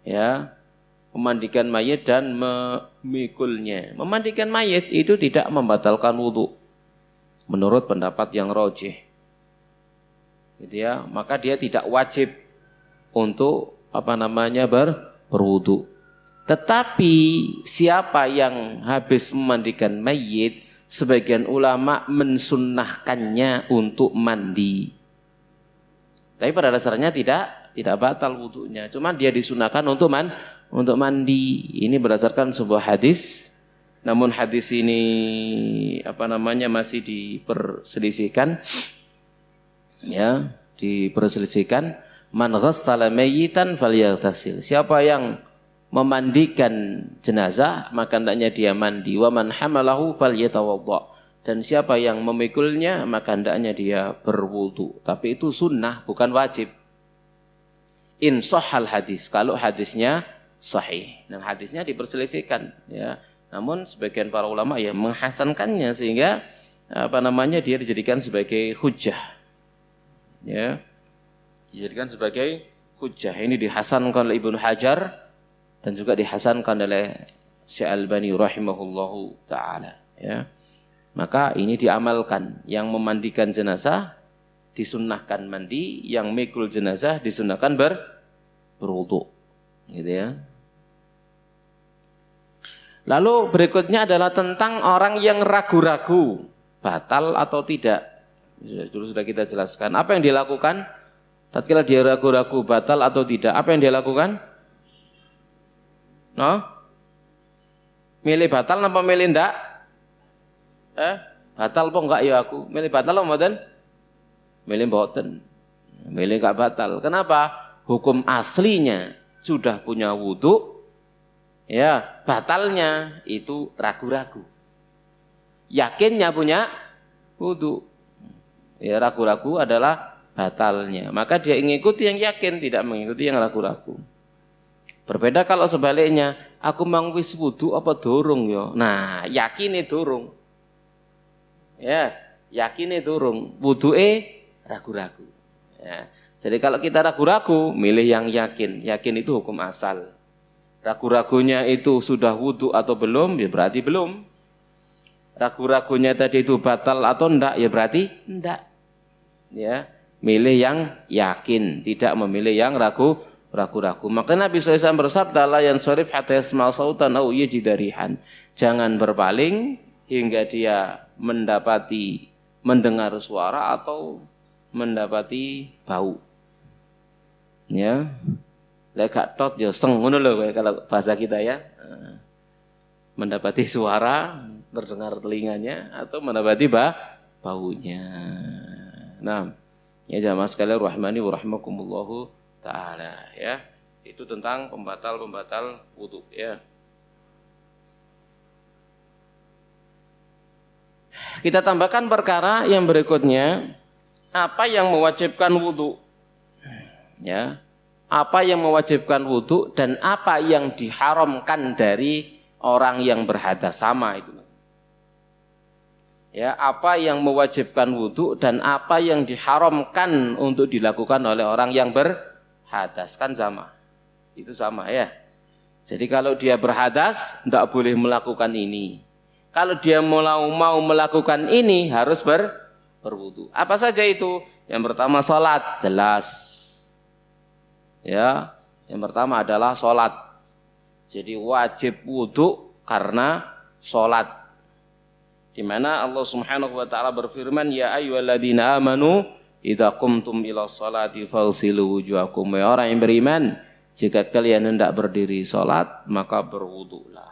Ya, memandikan mayit dan memikulnya. Memandikan mayit itu tidak membatalkan wudu menurut pendapat yang rajih. Gitu ya, maka dia tidak wajib untuk berwudu. Tetapi siapa yang habis memandikan mayit, sebagian ulama mensunnahkannya untuk mandi. Tapi pada dasarnya tidak batal wudunya. Cuma dia disunahkan untuk mandi. Ini berdasarkan sebuah hadis. Namun hadis ini masih diperselisihkan. Ya, diperselisihkan. Man ghassala mayyitan falyaghtasil. Siapa yang memandikan jenazah maka hendaknya dia mandi. Wa man hamalahu falyatawadda. Dan siapa yang memikulnya maka hendaknya dia berwudu. Tapi itu sunnah, bukan wajib. In sahhal hadis, kalau hadisnya sahih. Dan hadisnya diperselisihkan, ya. Namun sebagian para ulama ya menghasankannya sehingga dia dijadikan sebagai hujjah. Ya. Dijadikan sebagai hujjah. Ini dihasankan oleh Ibnu Hajar dan juga dihasankan oleh Syekh Albani rahimahullahu taala, ya. Maka ini diamalkan. Yang memandikan jenazah disunnahkan mandi, yang mikul jenazah disunnahkan berwudu. Gitu ya. Lalu berikutnya adalah tentang orang yang ragu-ragu batal atau tidak. Dulu sudah kita jelaskan. Apa yang dilakukan? Tatkala dia ragu-ragu batal atau tidak, apa yang dia lakukan? Milih batal apa milih enggak? Batal apa enggak ya aku? Milih batal apa mboten? Milih mboten. Milih enggak batal. Kenapa? Hukum aslinya sudah punya wudu, ya, batalnya itu ragu-ragu. Yakinnya punya wudu. Ya, ragu-ragu adalah batalnya. Maka dia mengikuti yang yakin, tidak mengikuti yang ragu-ragu. Berbeda kalau sebaliknya, aku mang wis wudu apa durung ya? Nah, yakine durung. Ya, yakine durung, wuduke ragu-ragu. Ya. Jadi kalau kita ragu-ragu, milih yang yakin. Yakin itu hukum asal. Ragu-ragunya itu sudah wudu atau belum, ya berarti belum. Ragu-ragunya tadi itu batal atau enggak, ya berarti enggak. Ya. Milih yang yakin, tidak memilih yang ragu-ragu. Maka Nabi SAW bersabda, la yansharif hatta yasma' sautan aw yajidarihan. Jangan berpaling hingga dia mendengar suara atau mendapati bau. Ya. Lek gak tot ya seng ngono lho kalau bahasa kita ya. Mendapati suara, terdengar telinganya atau mendapati baunya. Nah, ya jamaah sekalian rahmani wa rahmakumullahu taala, ya. Itu tentang pembatal wudu, ya. Kita tambahkan perkara yang berikutnya, apa yang mewajibkan wudu? Ya. Apa yang mewajibkan wudu dan apa yang diharamkan dari orang yang berhadas, sama itu. Ya, apa yang mewajibkan wudu dan apa yang diharamkan untuk dilakukan oleh orang yang berhadas, kan sama. Itu sama ya. Jadi kalau dia berhadas tidak boleh melakukan ini. Kalau dia mau melakukan ini harus berwudu. Apa saja itu? Yang pertama salat, jelas. Ya. Yang pertama adalah sholat. Jadi wajib wudu karena sholat. Di mana Allah Subhanahu wa taala berfirman, ya ayyuhalladzina amanu idza qumtum ila sholati faghsilu wujuhakum. Ya orang yang beriman, jika kalian hendak berdiri sholat, maka berwudulah.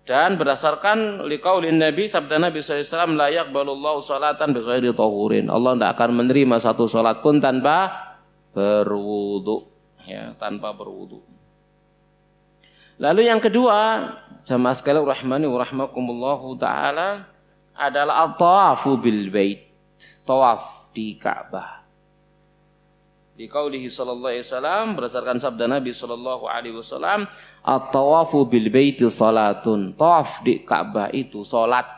Dan berdasarkan liqaulin Nabi, sabda Nabi SAW, la yaqbalullahu sholatan bighairi tahurin. Allah tidak akan menerima satu sholat pun tanpa berwudu, ya, tanpa berwudu. Lalu yang kedua, jamaah sekalian rahmani wa rahmakumullahu taala, adalah at-tawafu bil bait, tawaf di Ka'bah. Di qaulihi sallallahu alaihi wasallam, berdasarkan sabda Nabi sallallahu alaihi wasallam, at-tawafu bil baiti salatun. Tawaf di Ka'bah itu salat.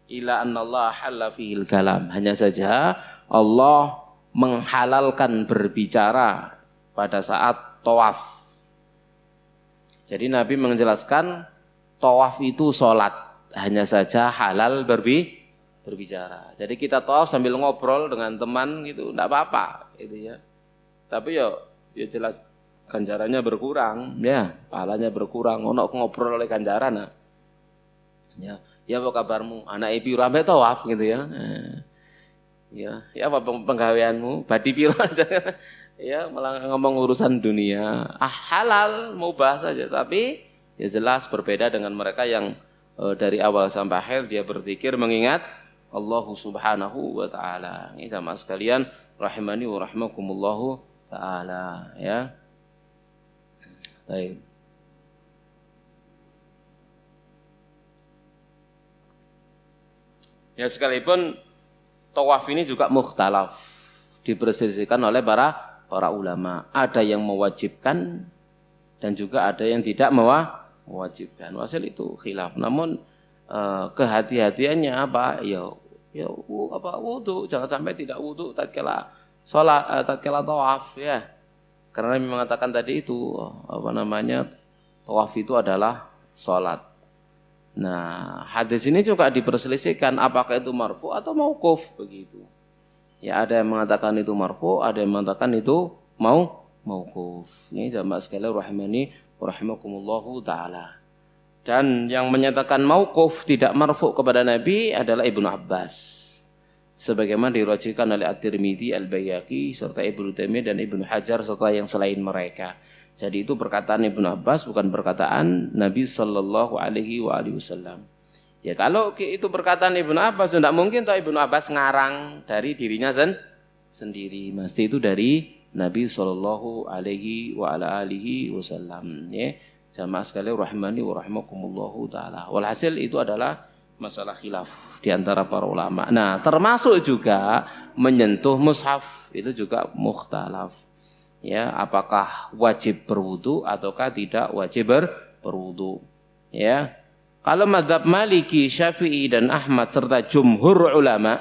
Ila annallaha halla fihil kalam. Hanya saja Allah menghalalkan berbicara pada saat tawaf. Jadi Nabi menjelaskan tawaf itu salat. Hanya saja halal berbicara. Jadi kita tawaf sambil ngobrol dengan teman gitu, enggak apa-apa gitu ya. Tapi ya jelas ganjarannya berkurang, ya, pahalanya berkurang. Ono ngobrol oleh ganjaran nah. Ya apa kabarmu? Anak ibu rame tawaf gitu ya. Ya apa penggaweanmu? Badi piro ya, malah ngomong urusan dunia. Halal, mubah saja, tapi ya jelas berbeda dengan mereka yang dari awal sampai akhir dia berzikir mengingat Allah Subhanahu wa taala. Ini sama sekalian rahimani wa rahmakumullahu taala, ya. Baik. Ya, sekalipun tawaf ini juga mukhtalaf, diperselisihkan oleh para ulama. Ada yang mewajibkan dan juga ada yang tidak mewajibkan. Wasil itu khilaf. Namun kehati-hatiannya apa? Ya wudu, jangan sampai tidak wudu tatkala salat, tatkala tawaf, ya. Karena Nabi mengatakan tadi itu tawaf itu adalah salat. Nah, hadis ini juga diperselisihkan apakah itu marfu atau mauquf begitu. Ya, ada yang mengatakan itu marfu, ada yang mengatakan itu mauquf. Ini jamaah sekalian rahimani rahimakumullahu taala. Dan yang menyatakan mauquf tidak marfu kepada Nabi adalah Ibnu Abbas. Sebagaimana diriwayatkan oleh At-Tirmidzi, Al-Baihaqi serta Ibnu Taimiyah dan Ibnu Hajar serta yang selain mereka. Jadi itu perkataan Ibnu Abbas, bukan perkataan Nabi sallallahu alaihi wasallam. Ya kalau itu perkataan Ibnu Abbas, tidak mungkin toh Ibnu Abbas ngarang dari dirinya sendiri. Mesti itu dari Nabi sallallahu alaihi wasallam, ya. Jamaah sekalian rahimani wa rahimakumullahu taala. Walhasil itu adalah masalah khilaf di antara para ulama. Nah, termasuk juga menyentuh mushaf itu juga mukhtalaf. Ya, apakah wajib berwudu ataukah tidak wajib berwudu? Ya. Kalau mazhab Maliki, Syafi'i dan Ahmad serta jumhur ulama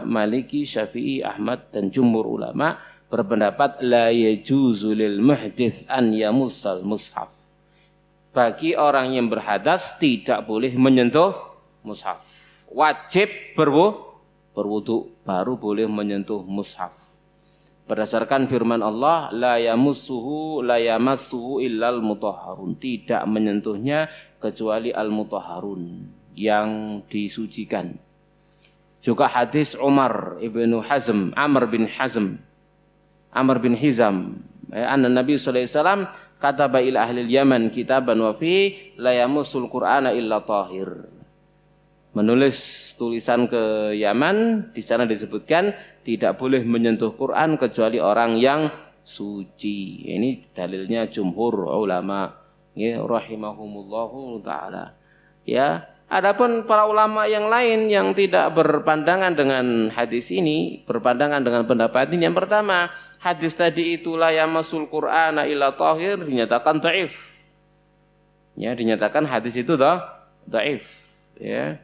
Maliki, Syafi'i, Ahmad dan jumhur ulama berpendapat la yajuzu lil muhdits an yamussal mushaf. Bagi orang yang berhadas tidak boleh menyentuh mushaf. Wajib berwudu baru boleh menyentuh mushaf. Berdasarkan firman Allah, la yamassuhu illal mutahharun. Tidak menyentuhnya kecuali al-mutahharun, yang disucikan. Juga hadis Amr bin Hizam, anna Nabi sallallahu alaihi wasallam kataba ila ahli Yaman kitaban wa fi la yamussul Qur'ana illa tahir. Menulis tulisan ke Yaman, di sana disebutkan tidak boleh menyentuh Quran kecuali orang yang suci. Ini dalilnya jumhur ulama, ya rahimahumullahu taala. Ya, adapun para ulama yang lain yang tidak berpandangan dengan hadis ini, berpandangan dengan pendapat ini. Yang pertama, hadis tadi itu la yamassul Qur'ana illa tahir dinyatakan dhaif. Ya, dinyatakan hadis itu dhaif, ya.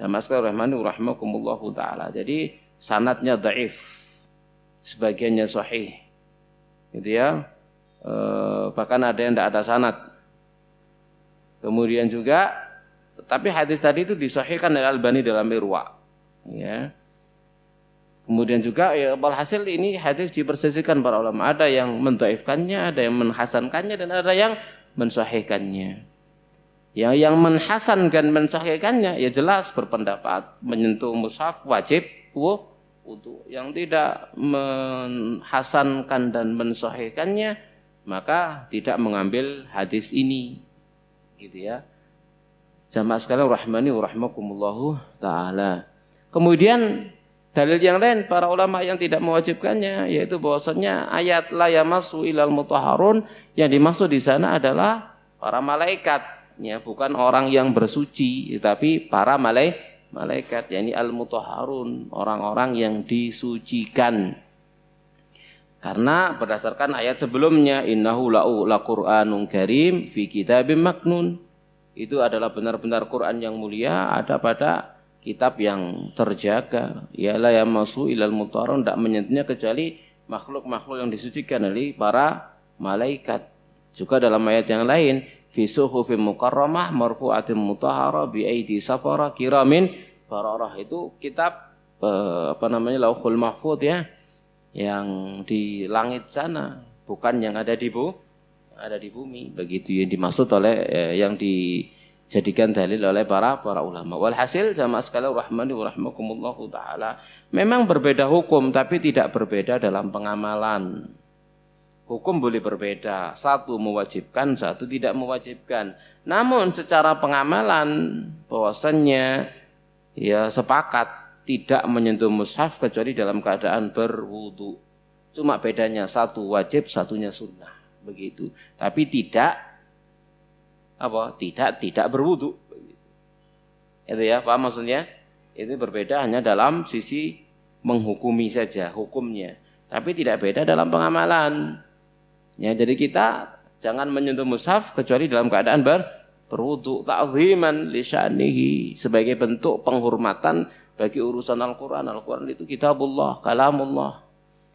Jamaah sekalian rahmani rahimakumullahu taala. Jadi sanadnya dhaif, sebagiannya sahih, gitu ya. Bahkan ada yang tidak ada sanad. Kemudian juga, tapi hadis tadi itu disahihkan oleh Albani dalam Irwa, ya. Kemudian juga ya walhasil ini hadis dipersesikan para ulama, ada yang mendhaifkannya, ada yang menhasankannya, dan ada yang mensahihkannya. Ya, yang menhasankan mensahihkannya ya jelas berpendapat menyentuh mushaf wajib wudu. Yang tidak menhasankan dan mensahihkannya maka tidak mengambil hadis ini. Gitu ya. Jamaah sekalian rahimani wa rahimakumullahu taala. Kemudian dalil yang lain para ulama yang tidak mewajibkannya yaitu bahwasanya ayat la yamassu ilal mutahharun yang dimaksud di sana adalah para malaikat, ya bukan orang yang bersuci tapi para malaikat, yakni al-mutahharun, orang-orang yang disucikan. Karena berdasarkan ayat sebelumnya innahu laqur'anun karim fi kitabim maknun. Itu adalah benar-benar Quran yang mulia ada pada kitab yang terjaga. Ya la yamassu ilal mutahharun, tidak menyentuhnya kecuali makhluk-makhluk yang disucikan oleh para malaikat. Juga dalam ayat yang lain fi suhufim mukarramah marfu'atin mutahharah bi aidi safara kiramin bararah, itu kitab Lauhul Mahfuz ya, yang di langit sana, bukan yang ada di bumi. Begitu yang dimaksud oleh yang dijadikan dalil oleh para ulama. Walhasil jamaah sekalian rahmani wa rahimakumullahu taala, memang berbeda hukum tapi tidak berbeda dalam pengamalan. Hukum boleh berbeda, satu mewajibkan, satu tidak mewajibkan. Namun secara pengamalan bahwasannya ya sepakat tidak menyentuh mushaf kecuali dalam keadaan berwudu. Cuma bedanya satu wajib, satunya sunnah. Begitu. Tapi tidak berwudu. Itu ya, paham maksudnya? Itu berbeda hanya dalam sisi menghukumi saja hukumnya, tapi tidak beda dalam pengamalan. Ya, jadi kita jangan menyentuh mushaf kecuali dalam keadaan berwudu, ta'ziman li sya'nihi, sebagai bentuk penghormatan bagi urusan Al-Qur'an. Al-Qur'an itu kitabullah, kalamullah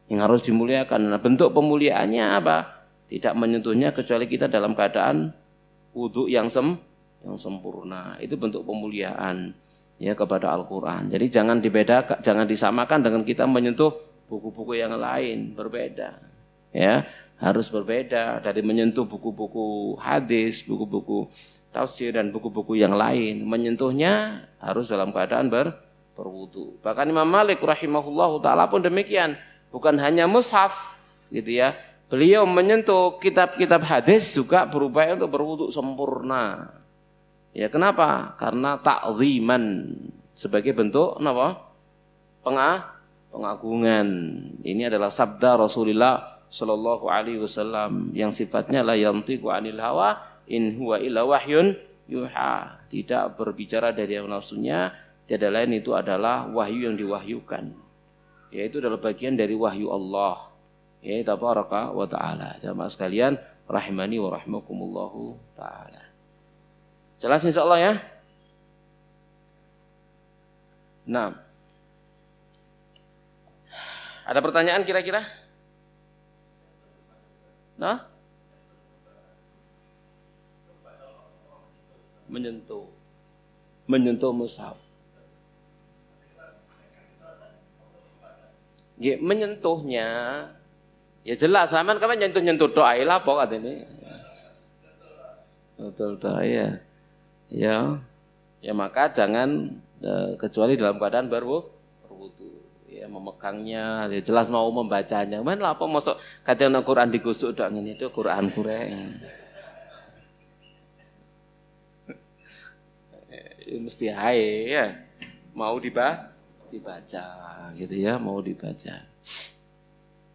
yang harus dimuliakan. Nah, bentuk pemuliaannya apa? Tidak menyentuhnya kecuali kita dalam keadaan wudu yang sempurna. Itu bentuk pemuliaan ya kepada Al-Qur'an. Jadi jangan dibedakan, jangan disamakan dengan kita menyentuh buku-buku yang lain, berbeda. Ya, harus berbeda dari menyentuh buku-buku hadis, buku-buku tafsir dan buku-buku yang lain. Menyentuhnya harus dalam keadaan berwudu. Bahkan Imam Malik rahimahullahu taala pun demikian, bukan hanya mushaf gitu ya. Beliau menyentuh kitab-kitab hadis juga berupaya untuk berwudu sempurna. Ya, kenapa? Karena ta'ziman, sebagai bentuk apa? Pengagungan. Ini adalah sabda Rasulullah sallallahu alaihi wasallam yang sifatnya la yantiqu 'anil hawa in huwa illa wahyun yuha, tidak berbicara dari hawa nafsunya, tiada lain itu adalah wahyu yang diwahyukan, yaitu adalah bagian dari wahyu Allah ya tabaraka wa taala. Jamaah sekalian rahimani wa rahimakumullahu taala. Jelas insyaallah ya. Nah, ada pertanyaan kira-kira? Nah, menyentuh mushaf. Ya, menyentuhnya ya jelas, aman kan nyentuh doa lah pokok ini. Betul ya. Ya maka jangan kecuali dalam keadaan berwudu. Ya, memegangnya, ya jelas mau membacanya. Man lah apa masuk kadang Al-Qur'an digusuk dak ngene itu Qur'an kurang. Ya, mesti hae ya. Mau dibaca gitu ya, mau dibaca.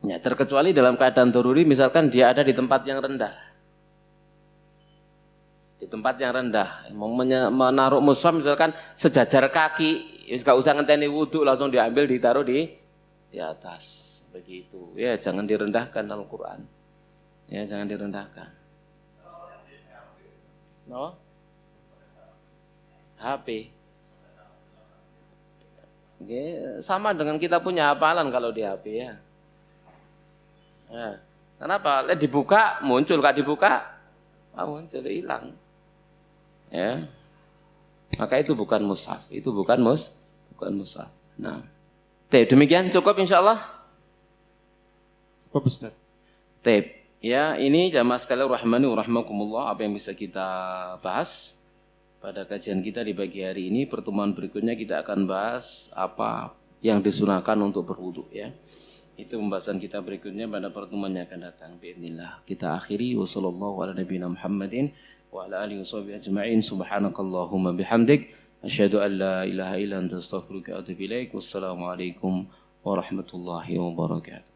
Ya, terkecuali dalam keadaan daruri, misalkan dia ada di tempat yang rendah. Di tempat yang rendah, menaruh mushaf misalkan sejajar kaki, ya enggak usah ngenteni wudu, langsung diambil ditaruh di atas. Begitu. Ya, jangan direndahkan Al-Qur'an. Ya, jangan direndahkan. No? HP. Oke, sama dengan kita punya hafalan kalau di HP ya. Ya. Kenapa? Dibuka muncul, enggak dibuka muncul hilang. Ya. Maka itu bukan mushaf, itu bukan mushaf. Nah. Demikian cukup insyaallah. Cukup Ustaz. Ya, ini jamaah sekalian rahmani wa rahmakumullah, apa yang bisa kita bahas pada kajian kita di pagi hari ini. Pertemuan berikutnya kita akan bahas apa yang disunahkan untuk berwudu ya. Itu pembahasan kita berikutnya pada pertemuan yang akan datang. Bismillah. Kita akhiri wa sallallahu ala nabiyina Muhammadin wa ala alihi washabihi ajma'in. Subhanakallahumma bihamdik asyhadu an la ilaha illa anta astaghfiruka wa atubu ilaik. Wassalamualaikum warahmatullahi wabarakatuh.